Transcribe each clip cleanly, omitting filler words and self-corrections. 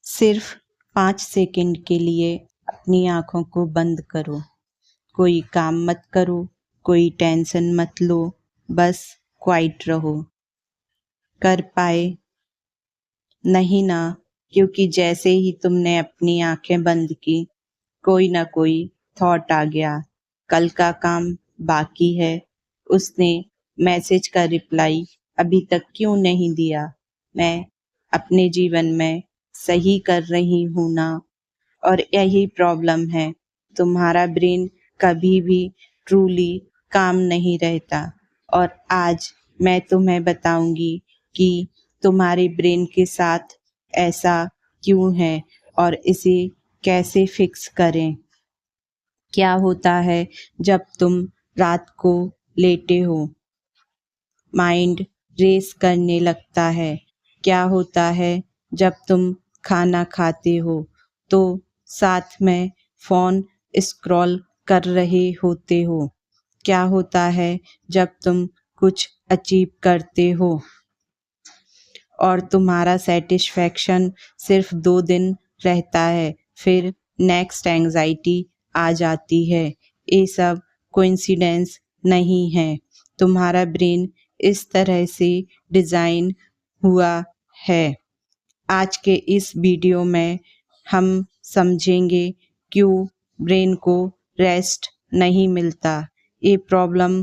सिर्फ 5 सेकंड के लिए अपनी आँखों को बंद करो। कोई काम मत करो, कोई टेंशन मत लो, बस क्वाइट रहो। कर पाए? नहीं ना, क्योंकि जैसे ही तुमने अपनी आँखें बंद की, कोई ना कोई थॉट आ गया। कल का काम बाकी है, उसने मैसेज का रिप्लाई अभी तक क्यों नहीं दिया? मैं अपने जीवन में सही कर रही हूँ ना? और यही प्रॉब्लम है, तुम्हारा ब्रेन कभी भी ट्रूली काम नहीं रहता। और आज मैं तुम्हें बताऊंगी कि तुम्हारे ब्रेन के साथ ऐसा क्यों है और इसे कैसे फिक्स करें। क्या होता है जब तुम रात को लेटे हो? माइंड रेस करने लगता है। क्या होता है जब तुम खाना खाते हो तो साथ में फ़ोन स्क्रॉल कर रहे होते हो? क्या होता है जब तुम कुछ अचीव करते हो और तुम्हारा सेटिस्फैक्शन सिर्फ 2 दिन रहता है, फिर नेक्स्ट एंग्जाइटी आ जाती है? ये सब कोइंसिडेंस नहीं है। तुम्हारा ब्रेन इस तरह से डिज़ाइन हुआ है। आज के इस वीडियो में हम समझेंगे क्यों ब्रेन को रेस्ट नहीं मिलता, ये प्रॉब्लम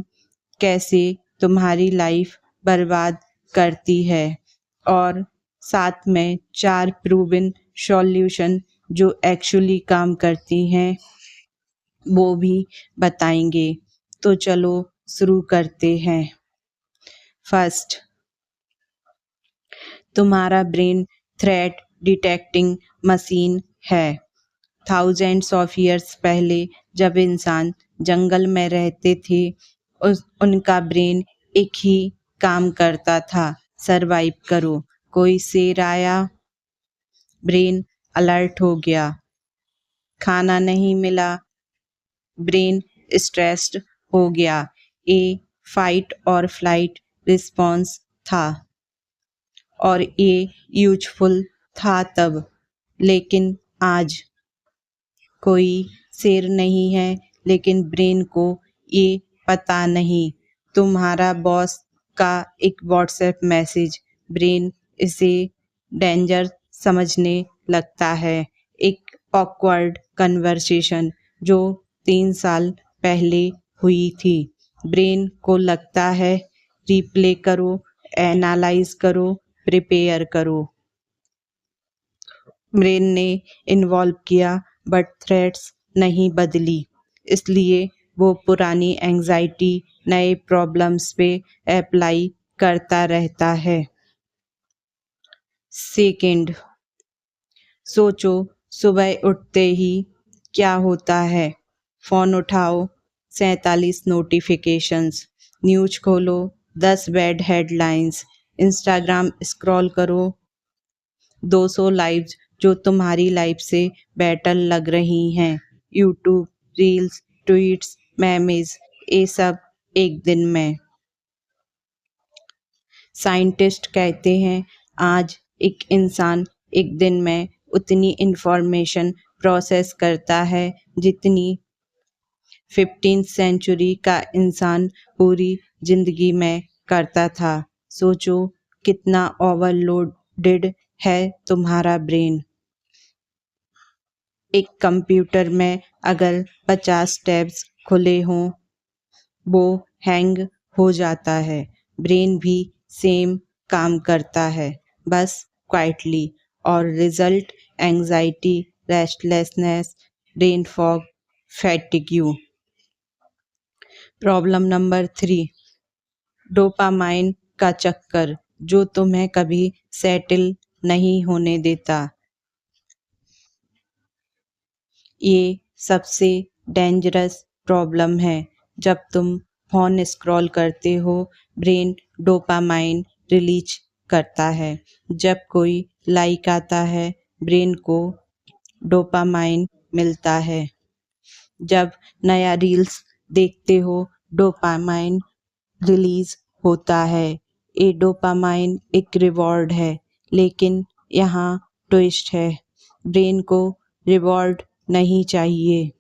कैसे तुम्हारी लाइफ बर्बाद करती है और साथ में 4 प्रूवन सॉल्यूशन जो एक्चुअली काम करती हैं वो भी बताएंगे। तो चलो शुरू करते हैं। फर्स्ट, तुम्हारा ब्रेन थ्रेट डिटेक्टिंग मशीन है। थाउजेंड्स ऑफ ईयर्स पहले जब इंसान जंगल में रहते थे, उनका ब्रेन एक ही काम करता था, सरवाइव करो। कोई शेर आया, ब्रेन अलर्ट हो गया। खाना नहीं मिला, ब्रेन स्ट्रेस्ड हो गया। ये फाइट और फ्लाइट रिस्पॉन्स था और ये यूजफुल था तब। लेकिन आज कोई शेर नहीं है, लेकिन ब्रेन को ये पता नहीं। तुम्हारा बॉस का एक व्हाट्सएप मैसेज, ब्रेन इसे डेंजर समझने लगता है। एक ऑकवर्ड कन्वर्सेशन जो 3 साल पहले हुई थी, ब्रेन को लगता है रिप्ले करो, एनालाइज करो, प्रिपेयर करो। ब्रेन ने इन्वॉल्व किया बट थ्रेट्स नहीं बदली, इसलिए वो पुरानी एंजाइटी नए प्रॉब्लम्स पे अप्लाई करता रहता है। सेकंड, सोचो सुबह उठते ही क्या होता है? फ़ोन उठाओ, 47 नोटिफिकेशंस, न्यूज़ खोलो, 10 बैड हेडलाइंस, इंस्टाग्राम स्क्रॉल करो, 200 लाइव्स जो तुम्हारी लाइफ से बेटर लग रही हैं, यूट्यूब रील्स, ट्वीट्स, मेमेज, ये सब एक दिन में। साइंटिस्ट कहते हैं आज एक इंसान एक दिन में उतनी इंफॉर्मेशन प्रोसेस करता है जितनी 15th सेंचुरी का इंसान पूरी जिंदगी में करता था। सोचो कितना ओवरलोडेड है तुम्हारा ब्रेन। एक कंप्यूटर में अगर 50 टैब्स खुले हों, वो हैंग हो जाता है। ब्रेन भी सेम काम करता है, बस क्वाइटली, और result anxiety, restlessness, brain fog, fatigue. Problem number 3, dopamine का चक्कर जो तुम्हें कभी सेटल नहीं होने देता। ये सबसे डेंजरस प्रॉब्लम है। जब तुम फ़ोन स्क्रॉल करते हो, ब्रेन डोपामाइन रिलीज करता है। जब कोई लाइक आता है, ब्रेन को डोपामाइन मिलता है। जब नया रील्स देखते हो, डोपामाइन रिलीज होता है। ये डोपामाइन एक रिवॉर्ड है, लेकिन यहाँ ट्विस्ट है, ब्रेन को रिवॉर्ड नहीं चाहिए।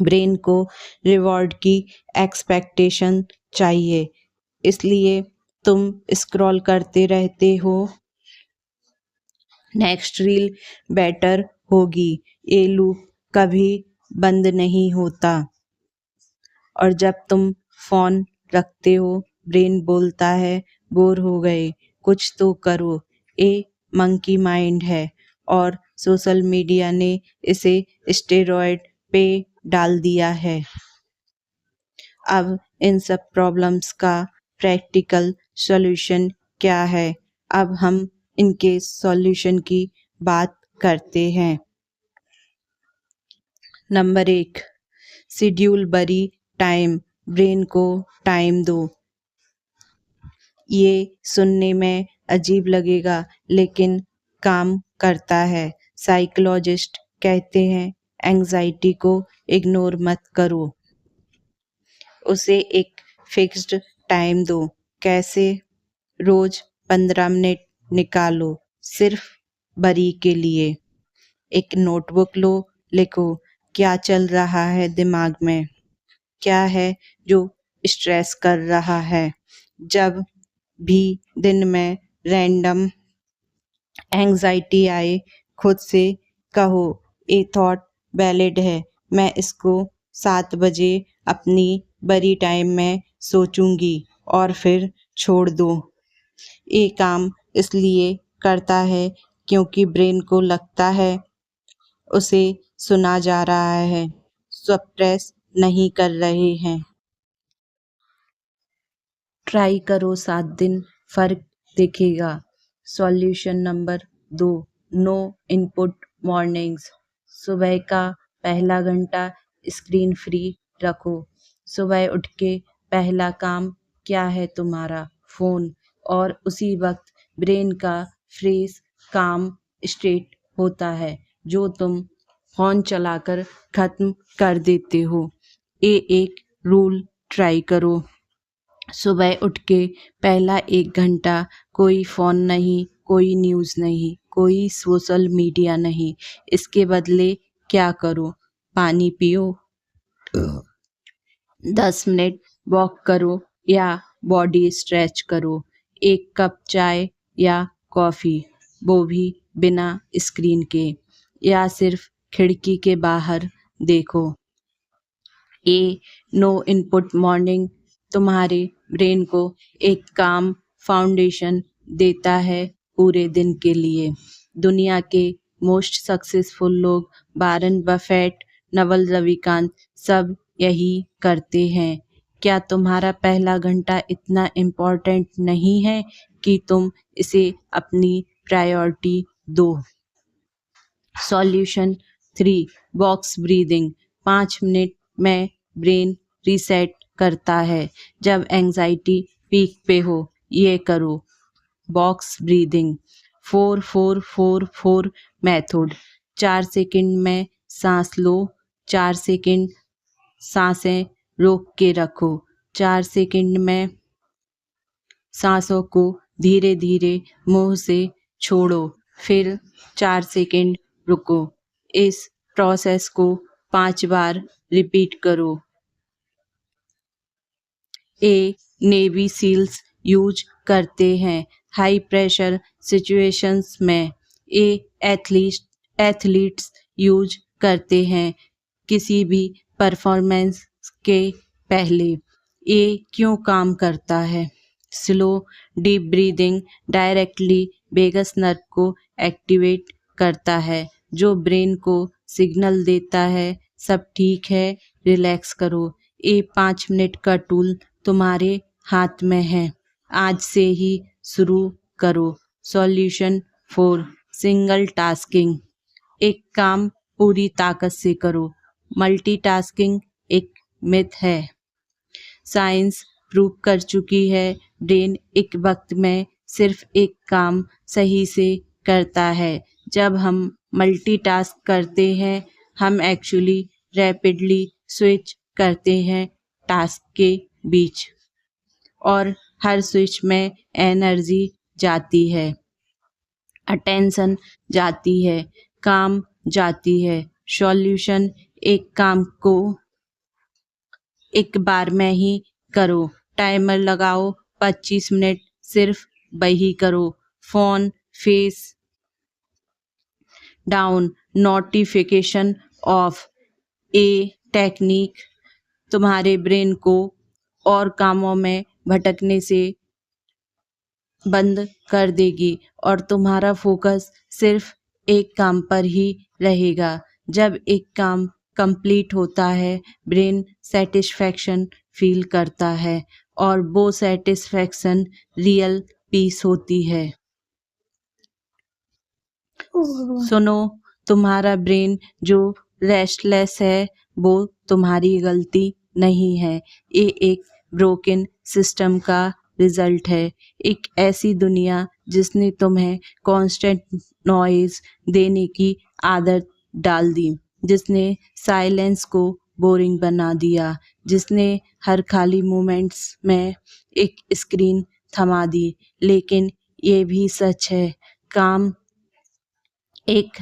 ब्रेन को रिवॉर्ड की एक्सपेक्टेशन चाहिए, इसलिए तुम स्क्रॉल करते रहते हो। नेक्स्ट रील बेटर होगी, ये लूप कभी बंद नहीं होता। और जब तुम फोन रखते हो, ब्रेन बोलता है बोर हो गए, कुछ तो करो। ये मंकी माइंड है और सोशल मीडिया ने इसे स्टेरॉयड पे डाल दिया है। अब इन सब प्रॉब्लम्स का प्रैक्टिकल सॉल्यूशन क्या है? अब हम इनके सॉल्यूशन की बात करते हैं। नंबर 1, शेड्यूल बरी टाइम, ब्रेन को टाइम दो। ये सुनने में अजीब लगेगा, लेकिन काम करता है। साइकोलॉजिस्ट कहते हैं एंजाइटी को इग्नोर मत करो, उसे एक फिक्स्ड टाइम दो। कैसे? रोज 15 मिनट निकालो सिर्फ बरी के लिए। एक नोटबुक लो, लिखो क्या चल रहा है दिमाग में, क्या है जो स्ट्रेस कर रहा है। जब भी दिन में रैंडम एंजाइटी आए, खुद से कहो ये थॉट वैलिड है, मैं इसको 7 बजे अपनी बरी टाइम में सोचूंगी, और फिर छोड़ दो। ये काम इसलिए करता है क्योंकि ब्रेन को लगता है उसे सुना जा रहा है, सप्रेस नहीं कर रहे हैं। ट्राई करो 7 दिन, फर्क दिखेगा। Solution number 2, no input mornings. सुबह का पहला घंटा स्क्रीन फ्री रखो। सुबह उठ के पहला काम क्या है तुम्हारा? फोन। और उसी वक्त ब्रेन का फ्रेश काम स्टेट होता है जो तुम फोन चलाकर खत्म कर देते हो। ये एक रूल ट्राई करो। सुबह उठ के पहला 1 घंटा कोई फ़ोन नहीं, कोई न्यूज़ नहीं, कोई सोशल मीडिया नहीं। इसके बदले क्या करो? पानी पियो, 10 मिनट वॉक करो या बॉडी स्ट्रेच करो। 1 कप चाय या कॉफ़ी, वो भी बिना स्क्रीन के, या सिर्फ खिड़की के बाहर देखो। ए नो इनपुट मॉर्निंग तुम्हारे ब्रेन को एक काम फाउंडेशन देता है पूरे दिन के लिए। दुनिया के मोस्ट सक्सेसफुल लोग, वारेन बफेट, नवल रविकांत, सब यही करते हैं। क्या तुम्हारा पहला घंटा इतना इम्पोर्टेंट नहीं है कि तुम इसे अपनी प्रायोरिटी दो? Solution 3, box breathing. 5 मिनट में ब्रेन रीसेट करता है। जब एंजाइटी पीक पे हो, ये करो। Box breathing, 4-4-4-4 method. 4 सेकंड में सांस लो, 4 सेकंड सांसें रोक के रखो, 4 सेकंड में सांसों को धीरे धीरे मुंह से छोड़ो, फिर 4 सेकंड रुको। इस प्रोसेस को 5 बार रिपीट करो। ये नेवी सील्स यूज करते हैं हाई प्रेशर सिचुएशंस में। ये एथलीट्स यूज करते हैं किसी भी परफॉर्मेंस के पहले। ये क्यों काम करता है? Slow deep breathing directly vagus nerve को एक्टिवेट करता है, जो ब्रेन को सिग्नल देता है सब ठीक है, रिलैक्स करो। ये 5 मिनट का टूल तुम्हारे हाथ में है, आज से ही शुरू करो। Solution 4, single tasking. एक काम पूरी ताकत से करो। मल्टीटास्किंग एक मिथ है। साइंस प्रूव कर चुकी है ब्रेन एक वक्त में सिर्फ एक काम सही से करता है। जब हम मल्टीटास्क करते हैं, हम एक्चुअली रैपिडली स्विच करते हैं टास्क के बीच, और हर स्विच में एनर्जी जाती है। अटेंशन जाती है, काम जाती है। सॉल्यूशन, एक काम को एक बार में ही करो। टाइमर लगाओ, 25 मिनट सिर्फ वही करो। Phone face down, notification of. A technique तुम्हारे ब्रेन को और कामों में भटकने से बंद कर देगी और तुम्हारा फोकस सिर्फ एक काम पर ही रहेगा। जब एक काम कंप्लीट होता है, ब्रेन सेटिस्फैक्शन फील करता है और वो सेटिस्फैक्शन रियल पीस होती है। सुनो, तुम्हारा ब्रेन जो रेस्टलेस है वो तुम्हारी गलती नहीं है। ये एक ब्रोकन सिस्टम का रिजल्ट है। एक ऐसी दुनिया जिसने तुम्हें कांस्टेंट नॉइज देने की आदत डाल दी, जिसने साइलेंस को बोरिंग बना दिया, जिसने हर खाली मोमेंट्स में एक स्क्रीन थमा दी। लेकिन ये भी सच है, काम एक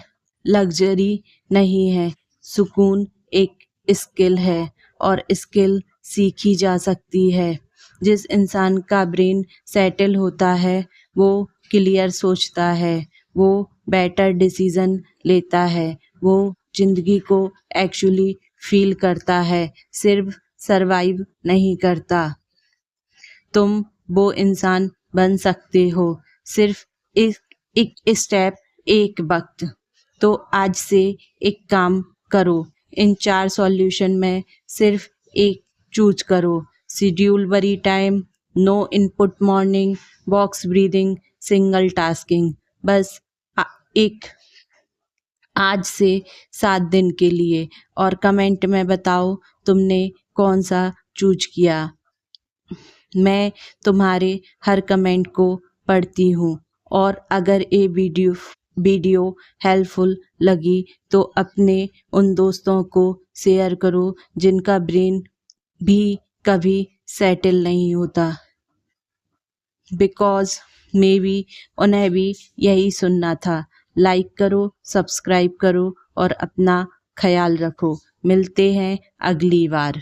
लग्जरी नहीं है, सुकून एक स्किल है और स्किल सीखी जा सकती है। जिस इंसान का ब्रेन सेटल होता है वो क्लियर सोचता है, वो बेटर डिसीजन लेता है, वो जिंदगी को एक्चुअली फील करता है, सिर्फ सरवाइव नहीं करता। तुम वो इंसान बन सकते हो, सिर्फ एक स्टेप, एक वक्त। तो आज से एक काम करो, इन 4 सॉल्यूशन में सिर्फ एक चूज करो। Schedule worry time, no input morning, box breathing, single tasking. बस एक आज से 7 दिन के लिए, और कमेंट में बताओ तुमने कौन सा चूज किया। मैं तुम्हारे हर कमेंट को पढ़ती हूँ और अगर ये वीडियो हेल्पफुल लगी तो अपने उन दोस्तों को शेयर करो जिनका ब्रेन भी कभी सेटल नहीं होता, बिकॉज मे बी उन्हें भी यही सुनना था। लाइक करो, सब्सक्राइब करो और अपना ख्याल रखो। मिलते हैं अगली बार।